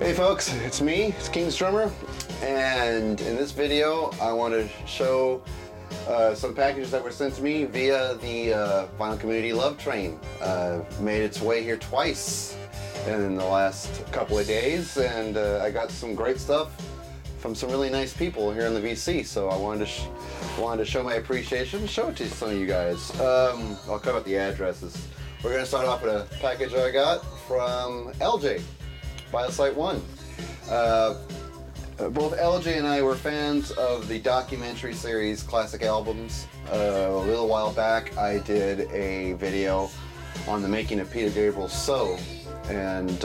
Hey folks, it's me, it's King's Drummer, and in this video I want to show some packages that were sent to me via the Vinyl Community Love Train. Made its way here twice in the last couple of days, and I got some great stuff from some really nice people here in the VC, so I wanted to show my appreciation, show it to some of you guys. I'll cut out the addresses. We're going to start off with a package I got from LJ. Vclt 1. Both LJ and I were fans of the documentary series Classic Albums. A little while back I did a video on the making of Peter Gabriel's So, and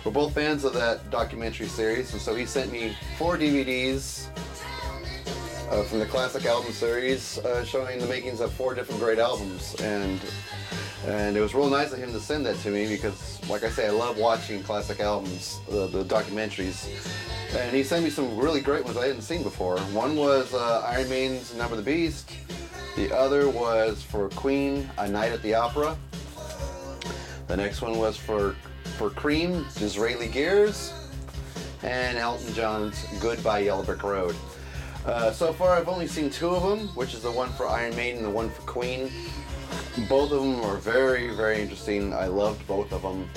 we're both fans of that documentary series, and so he sent me 4 DVDs from the Classic Album series showing the makings of 4 different great albums, and it was real nice of him to send that to me because, like I say, I love watching classic albums, the documentaries. And he sent me some really great ones I hadn't seen before. One was Iron Maiden's Number the Beast. The other was for Queen, A Night at the Opera. The next one was for Cream, Disraeli Gears. And Elton John's Goodbye Yellow Brick Road. So far I've only seen 2 of them, which is the one for Iron Maiden and the one for Queen. Both of them are very, very interesting. I loved both of them.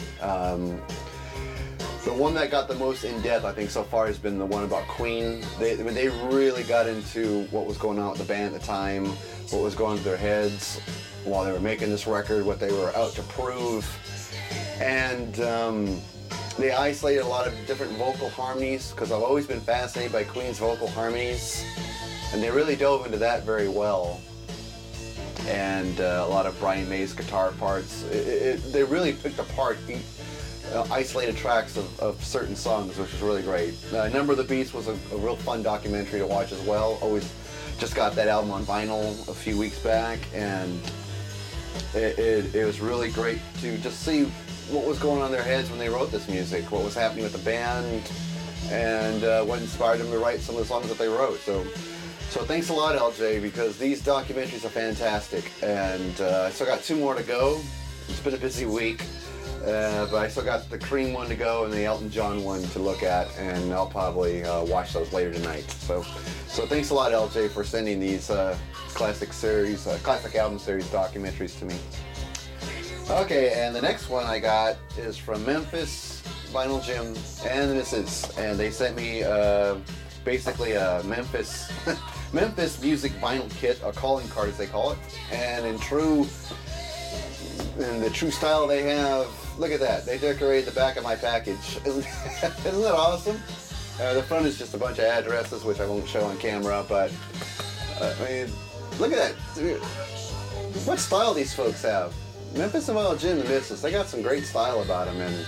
The one that got the most in-depth, I think, so far has been the one about Queen. They really got into what was going on with the band at the time, what was going through their heads while they were making this record, what they were out to prove. And they isolated a lot of different vocal harmonies, because I've always been fascinated by Queen's vocal harmonies. And they really dove into that very well. And a lot of Brian May's guitar parts. They really picked apart isolated tracks of certain songs, which was really great. Number of the Beast was a real fun documentary to watch as well. Always just got that album on vinyl a few weeks back, and it was really great to just see what was going on in their heads when they wrote this music, what was happening with the band, and what inspired them to write some of the songs that they wrote. So thanks a lot, LJ, because these documentaries are fantastic, and I still got 2 more to go. It's been a busy week, but I still got the Cream one to go and the Elton John one to look at, and I'll probably watch those later tonight. So thanks a lot, LJ, for sending these classic album series documentaries to me. Okay, and the next one I got is from MphsvinylJim and the Misses, and they sent me basically a Memphis music vinyl kit, a calling card as they call it, and in the true style they have, look at that, they decorated the back of my package. Isn't that awesome? The front is just a bunch of addresses, which I won't show on camera, but I mean, look at that. What style these folks have. MphsvinylJim and the Misses, they got some great style about them, and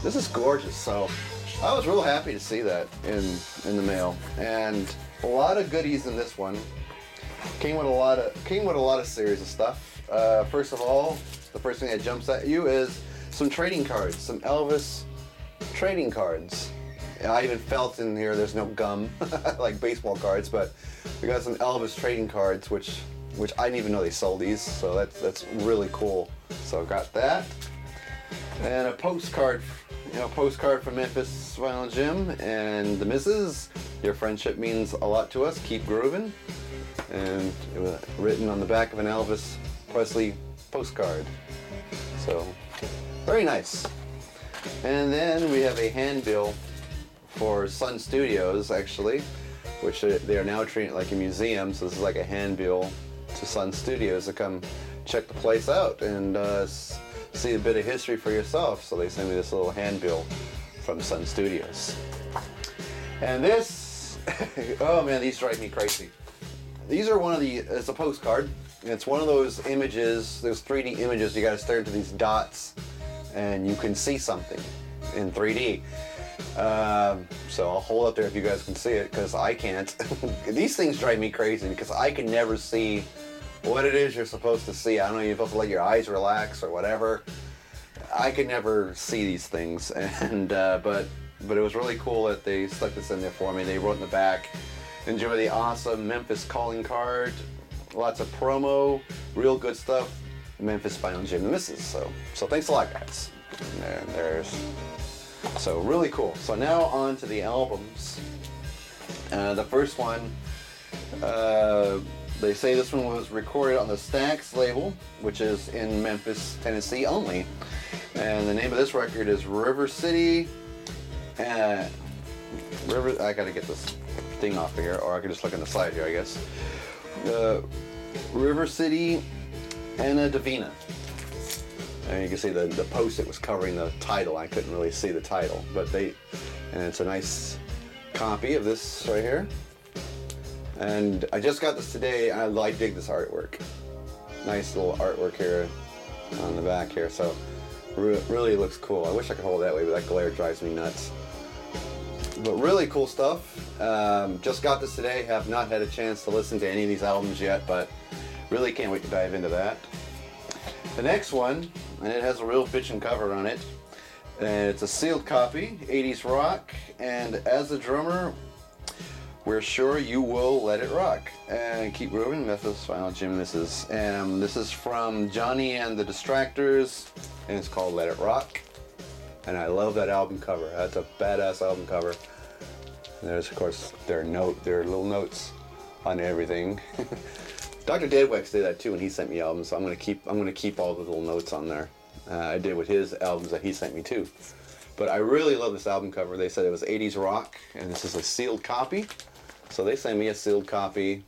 this is gorgeous. So I was real happy to see that in the mail, and a lot of goodies in this one. Came with a lot of series of stuff. First of all, the first thing that jumps at you is some trading cards, some Elvis trading cards. I even felt in here there's no gum like baseball cards, but we got some Elvis trading cards, which I didn't even know they sold these, so that's really cool. So I got that, and a postcard. Postcard from MphsvinylJim and the Misses. Your friendship means a lot to us. Keep grooving. And it was written on the back of an Elvis Presley postcard. So, very nice. And then we have a handbill for Sun Studios, actually, which they are now treating it like a museum. So this is like a handbill to Sun Studios to come check the place out and see a bit of history for yourself. So they sent me this little handbill from Sun Studios. And this, oh man, these drive me crazy. These are it's a postcard. It's one of those images, those 3D images, you gotta stare into these dots and you can see something in 3D. So I'll hold up there if you guys can see it, because I can't. These things drive me crazy because I can never see what it is you're supposed to see. I don't know, you're supposed to let your eyes relax or whatever. I could never see these things, and but it was really cool that they stuck this in there for me. They wrote in the back, enjoy the awesome Memphis calling card, lots of promo, real good stuff, MphsvinylJim and the Misses. So thanks a lot, guys. And there's So really cool. So now on to the albums. The first one, they say this one was recorded on the Stax label, which is in Memphis, Tennessee only. And the name of this record is River City. I gotta get this thing off of here, or I can just look on the side here, I guess. River City Anna Divina. And you can see the post-it was covering the title. I couldn't really see the title, but and it's a nice copy of this right here. And I just got this today, and I dig this artwork. Nice little artwork here on the back here, so really looks cool. I wish I could hold it that way, but that glare drives me nuts. But really cool stuff. Just got this today, have not had a chance to listen to any of these albums yet, but really can't wait to dive into that. The next one, and it has a real bitchin' cover on it, and it's a sealed copy, 80s rock, and as a drummer, we're sure you will let it rock. And keep moving, MphsvinylJim this is. And this is from Johnny and the Distractors, and it's called Let It Rock. And I love that album cover. That's a badass album cover. And there's, of course, their little notes on everything. Dr. Deadwex did that too when he sent me albums, so I'm gonna keep all the little notes on there. I did with his albums that he sent me too. But I really love this album cover. They said it was 80s rock, and this is a sealed copy. So they sent me a sealed copy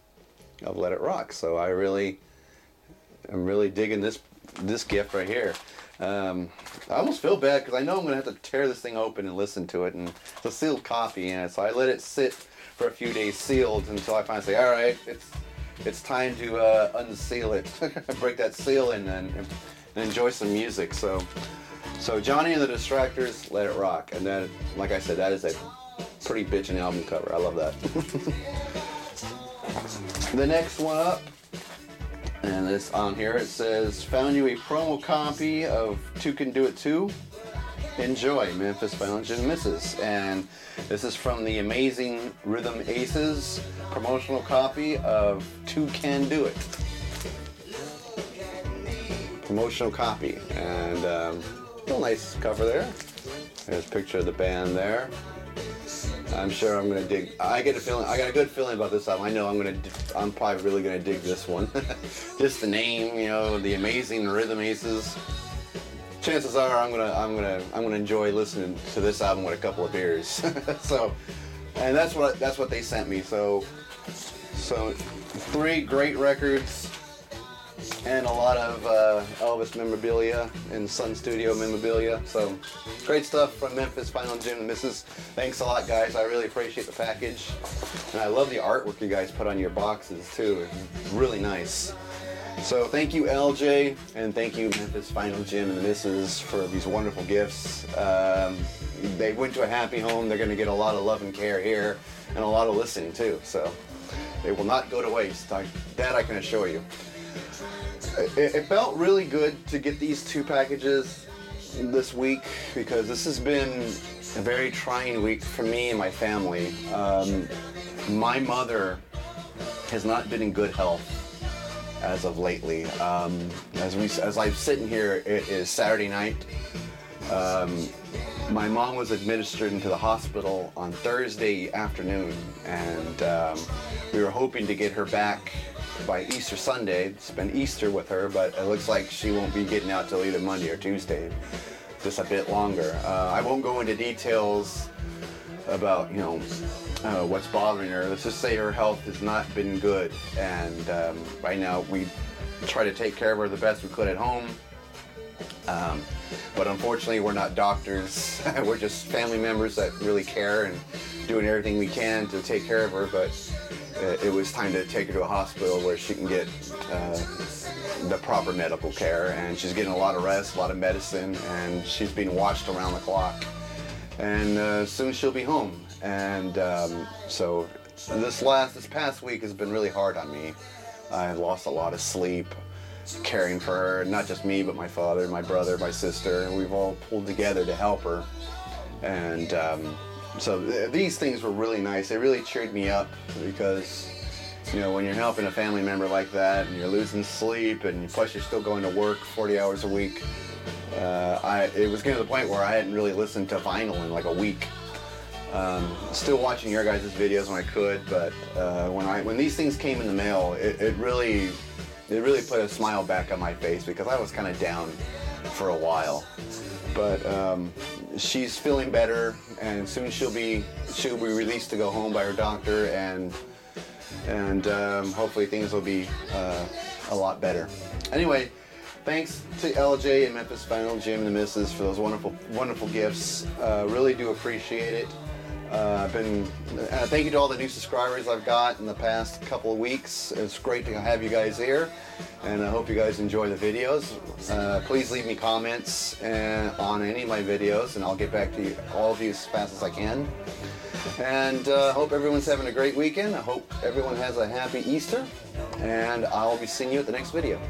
of Let It Rock. So I'm really digging this gift right here. I almost feel bad because I know I'm gonna have to tear this thing open and listen to it, and it's a sealed copy, and so I let it sit for a few days sealed until I finally say, all right, it's time to unseal it, break that seal and enjoy some music. So Johnny and the Distractors, Let It Rock, and then, like I said, that is a pretty bitchin' album cover. I love that. The next one up, and this on here, it says, found you a promo copy of Two Can Do It Too. Enjoy, MphsvinylJim misses. And this is from the amazing Rhythm Aces promotional copy of Two Can Do It. Promotional copy. And real nice cover there. There's a picture of the band there. I'm sure I'm gonna dig. I got a good feeling about this album. I know I'm probably really gonna dig this one. Just the name, you know, the amazing Rhythm Aces. Chances are I'm gonna enjoy listening to this album with a couple of beers. So, and that's what they sent me. So 3 great records and a lot of Elvis memorabilia and Sun Studio memorabilia. So great stuff from MphsvinylJim and Mrs. Thanks a lot, guys. I really appreciate the package, and I love the artwork you guys put on your boxes too. It's really nice. So thank you, LJ, and thank you, MphsvinylJim and the Misses, for these wonderful gifts. They went to a happy home. They're going to get a lot of love and care here, and a lot of listening too. So they will not go to waste. That I can assure you. It felt really good to get these 2 packages this week, because this has been a very trying week for me and my family. My mother has not been in good health as of lately. As I'm sitting here, it is Saturday night. My mom was administered into the hospital on Thursday afternoon, and we were hoping to get her back by Easter Sunday, spend Easter with her, but it looks like she won't be getting out till either Monday or Tuesday, just a bit longer. I won't go into details about, what's bothering her. Let's just say her health has not been good, and right now we try to take care of her the best we could at home. But unfortunately, we're not doctors. We're just family members that really care and doing everything we can to take care of her, but it was time to take her to a hospital where she can get the proper medical care, and she's getting a lot of rest, a lot of medicine, and she's being watched around the clock. And soon she'll be home. And so this past week has been really hard on me. I lost a lot of sleep caring for her, not just me, but my father, my brother, my sister, and we've all pulled together to help her. And so these things were really nice. They really cheered me up, because when you're helping a family member like that and you're losing sleep, and plus you're still going to work 40 hours a week, It was getting to the point where I hadn't really listened to vinyl in like a week. Still watching your guys' videos when I could, but when these things came in the mail, it really put a smile back on my face because I was kind of down for a while. But she's feeling better, and soon she'll be released to go home by her doctor, and hopefully things will be a lot better. Anyway, thanks to LJ and MphsvinylJim and the missus for those wonderful gifts. Really do appreciate it. Thank you to all the new subscribers I've got in the past couple of weeks. It's great to have you guys here, and I hope you guys enjoy the videos. Please leave me comments on any of my videos, and I'll get back to all of you as fast as I can. And hope everyone's having a great weekend. I hope everyone has a happy Easter, and I'll be seeing you at the next video.